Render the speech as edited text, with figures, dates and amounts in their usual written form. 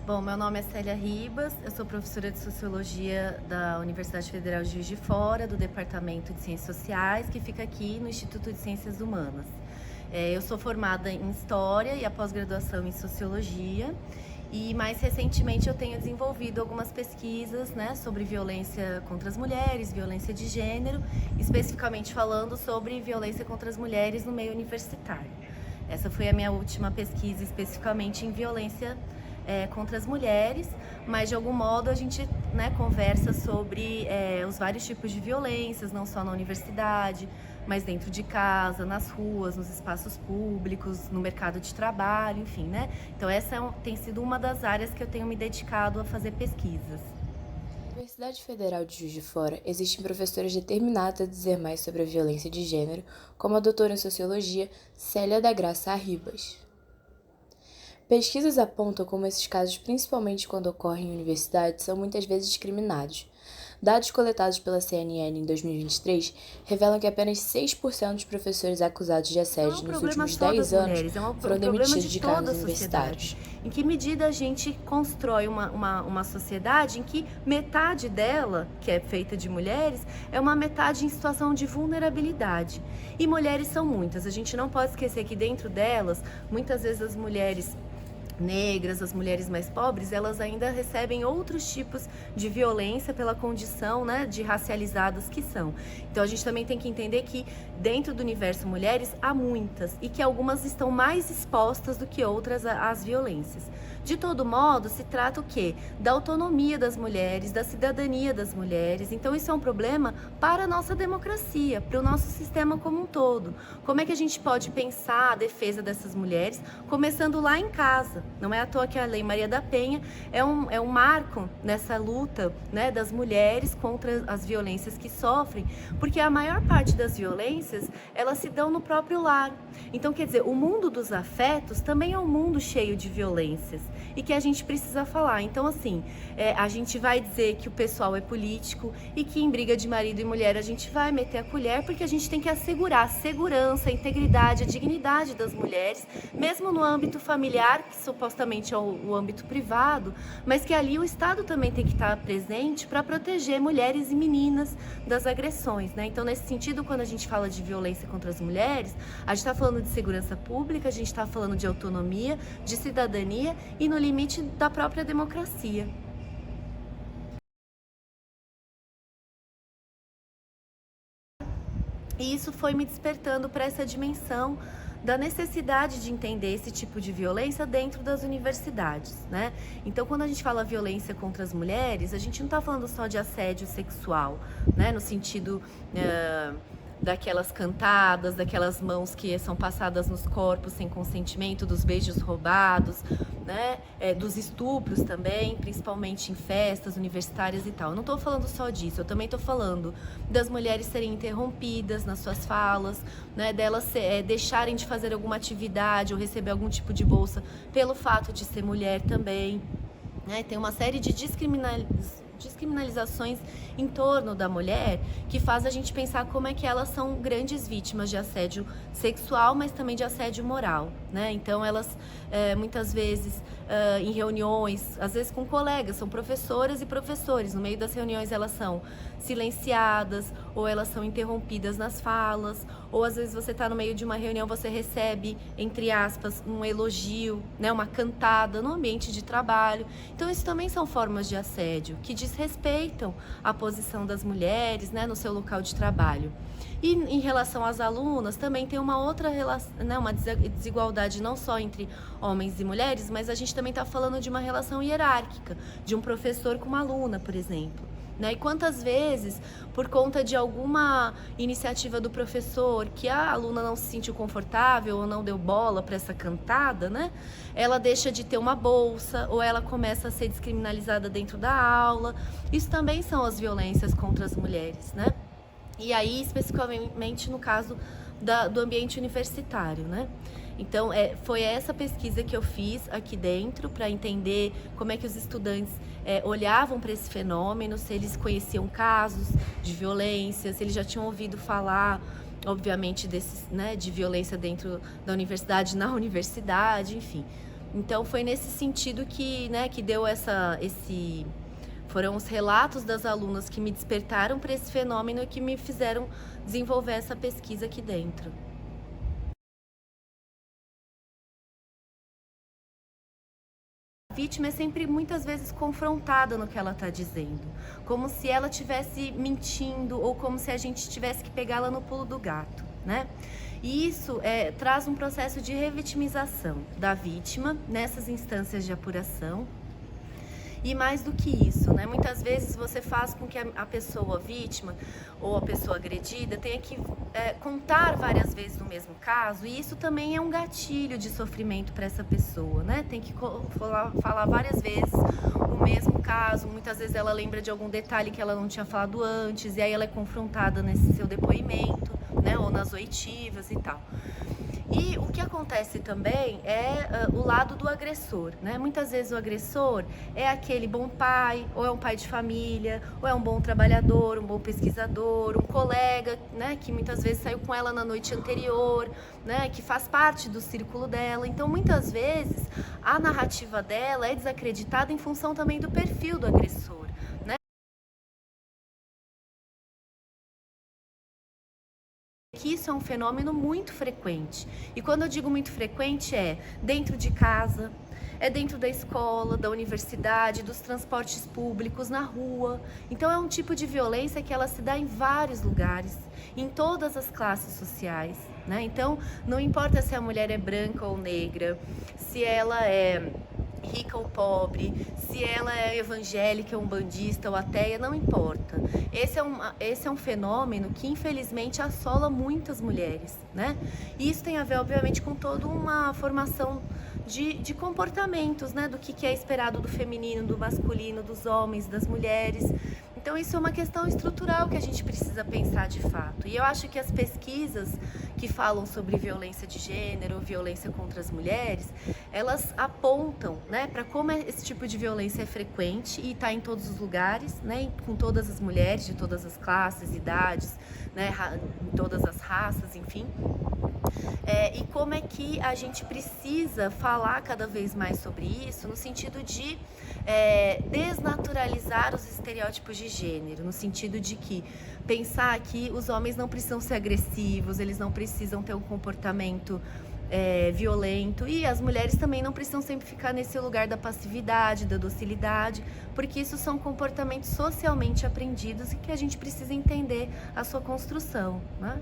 Bom, meu nome é Célia Ribas, eu sou professora de Sociologia da Universidade Federal de Juiz de Fora, do Departamento de Ciências Sociais, que fica aqui no Instituto de Ciências Humanas. Eu sou formada em História e a pós-graduação em Sociologia, e mais recentemente eu tenho desenvolvido algumas pesquisas, né, sobre violência contra as mulheres, violência de gênero, especificamente falando sobre violência contra as mulheres no meio universitário. Essa foi a minha última pesquisa especificamente em violência contra as mulheres, mas de algum modo a gente, né, conversa sobre os vários tipos de violências, não só na universidade, mas dentro de casa, nas ruas, nos espaços públicos, no mercado de trabalho, enfim, né? Então tem sido uma das áreas que eu tenho me dedicado a fazer pesquisas. Na Universidade Federal de Juiz de Fora, existem professores determinados a dizer mais sobre a violência de gênero, como a doutora em Sociologia Célia da Graça Arribas. Pesquisas apontam como esses casos, principalmente quando ocorrem em universidades, são muitas vezes discriminados. Dados coletados pela CNN em 2023 revelam que apenas 6% dos professores acusados de Não é um assédio nos problema últimos só 10 das anos mulheres, é um foram problema demitidos de de toda cargos a sociedade. universitários. Em que medida a gente constrói uma sociedade em que metade dela, que é feita de mulheres, é uma metade em situação de vulnerabilidade. E mulheres são muitas, a gente não pode esquecer que dentro delas, muitas vezes as mulheres negras, as mulheres mais pobres, elas ainda recebem outros tipos de violência pela condição, né, de racializadas que são. Então a gente também tem que entender que dentro do universo mulheres há muitas e que algumas estão mais expostas do que outras às violências. De todo modo, se trata o quê? Da autonomia das mulheres, da cidadania das mulheres. Então isso é um problema para a nossa democracia, para o nosso sistema como um todo. Como é que a gente pode pensar a defesa dessas mulheres, começando lá em casa? Não é à toa que a Lei Maria da Penha é um marco nessa luta, né, das mulheres contra as violências que sofrem, porque a maior parte das violências, elas se dão no próprio lar. Então, quer dizer, o mundo dos afetos também é um mundo cheio de violências e que a gente precisa falar. Então, assim, a gente vai dizer que o pessoal é político e que em briga de marido e mulher a gente vai meter a colher, porque a gente tem que assegurar a segurança, a integridade, a dignidade das mulheres, mesmo no âmbito familiar, que supostamente é o âmbito privado, mas que ali o Estado também tem que estar presente para proteger mulheres e meninas das agressões, né? Então, nesse sentido, quando a gente fala de violência contra as mulheres, a gente está falando de segurança pública, a gente está falando de autonomia, de cidadania e, no limite, da própria democracia. E isso foi me despertando para essa dimensão da necessidade de entender esse tipo de violência dentro das universidades, né? Então, quando a gente fala violência contra as mulheres, a gente não está falando só de assédio sexual, né? No sentido daquelas cantadas, daquelas mãos que são passadas nos corpos sem consentimento, dos beijos roubados, né? Dos estupros também, principalmente em festas universitárias e tal. Eu não estou falando só disso, eu também estou falando das mulheres serem interrompidas nas suas falas, né? Delas deixarem de fazer alguma atividade ou receber algum tipo de bolsa pelo fato de ser mulher também, né? Tem uma série de descriminalizações em torno da mulher que faz a gente pensar como é que elas são grandes vítimas de assédio sexual, mas também de assédio moral, né? Então elas muitas vezes em reuniões, às vezes com colegas, são professoras e professores, no meio das reuniões elas são silenciadas ou elas são interrompidas nas falas, ou às vezes você está no meio de uma reunião, você recebe, entre aspas, um elogio, né, uma cantada no ambiente de trabalho. Então isso também são formas de assédio que desrespeitam a posição das mulheres, né, no seu local de trabalho. E em relação às alunas, também tem uma outra relação, né, uma desigualdade não só entre homens e mulheres, mas a gente também está falando de uma relação hierárquica, de um professor com uma aluna, por exemplo. Né? E quantas vezes, por conta de alguma iniciativa do professor, que a aluna não se sentiu confortável ou não deu bola para essa cantada, né? Ela deixa de ter uma bolsa ou ela começa a ser descriminalizada dentro da aula. Isso também são as violências contra as mulheres, né? E aí, especificamente no caso do ambiente universitário, né? Então, foi essa pesquisa que eu fiz aqui dentro para entender como é que os estudantes olhavam para esse fenômeno, se eles conheciam casos de violência, se eles já tinham ouvido falar, obviamente, desses, né, de violência dentro da universidade, na universidade, enfim. Então foi nesse sentido que deu foram os relatos das alunas que me despertaram para esse fenômeno e que me fizeram desenvolver essa pesquisa aqui dentro. A vítima é sempre muitas vezes confrontada no que ela está dizendo, como se ela estivesse mentindo ou como se a gente tivesse que pegá-la no pulo do gato, né? E isso traz um processo de revitimização da vítima nessas instâncias de apuração. E mais do que isso, né? Muitas vezes você faz com que a pessoa vítima ou a pessoa agredida tenha que contar várias vezes o mesmo caso, e isso também é um gatilho de sofrimento para essa pessoa, né? Tem que falar várias vezes o mesmo caso, muitas vezes ela lembra de algum detalhe que ela não tinha falado antes, e aí ela é confrontada nesse seu depoimento, né? Ou nas oitivas e tal. E o que acontece também é o lado do agressor, né? Muitas vezes o agressor é aquele bom pai, ou é um pai de família, ou é um bom trabalhador, um bom pesquisador, um colega, né? Que muitas vezes saiu com ela na noite anterior, né? Que faz parte do círculo dela. Então, muitas vezes, a narrativa dela é desacreditada em função também do perfil do agressor, né? Que isso é um fenômeno muito frequente. E quando eu digo muito frequente, é dentro de casa, é dentro da escola, da universidade, dos transportes públicos, na rua. Então é um tipo de violência que ela se dá em vários lugares, em todas as classes sociais, né? Então não importa se a mulher é branca ou negra, se ela é rica ou pobre, se ela é evangélica, umbandista ou ateia, não importa. Esse é um fenômeno que infelizmente assola muitas mulheres, né? E isso tem a ver, obviamente, com toda uma formação de comportamentos, né? Do que é esperado do feminino, do masculino, dos homens, das mulheres. Então isso é uma questão estrutural que a gente precisa pensar de fato. E eu acho que as pesquisas que falam sobre violência de gênero, violência contra as mulheres, elas apontam, né, para como esse tipo de violência é frequente e está em todos os lugares, né, com todas as mulheres de todas as classes, idades, né, em todas as raças, enfim. E como é que a gente precisa falar cada vez mais sobre isso, no sentido de desnaturalizar os estereótipos de gênero, no sentido de que pensar que os homens não precisam ser agressivos, eles não precisam ter um comportamento violento, e as mulheres também não precisam sempre ficar nesse lugar da passividade, da docilidade, porque isso são comportamentos socialmente aprendidos e que a gente precisa entender a sua construção, né?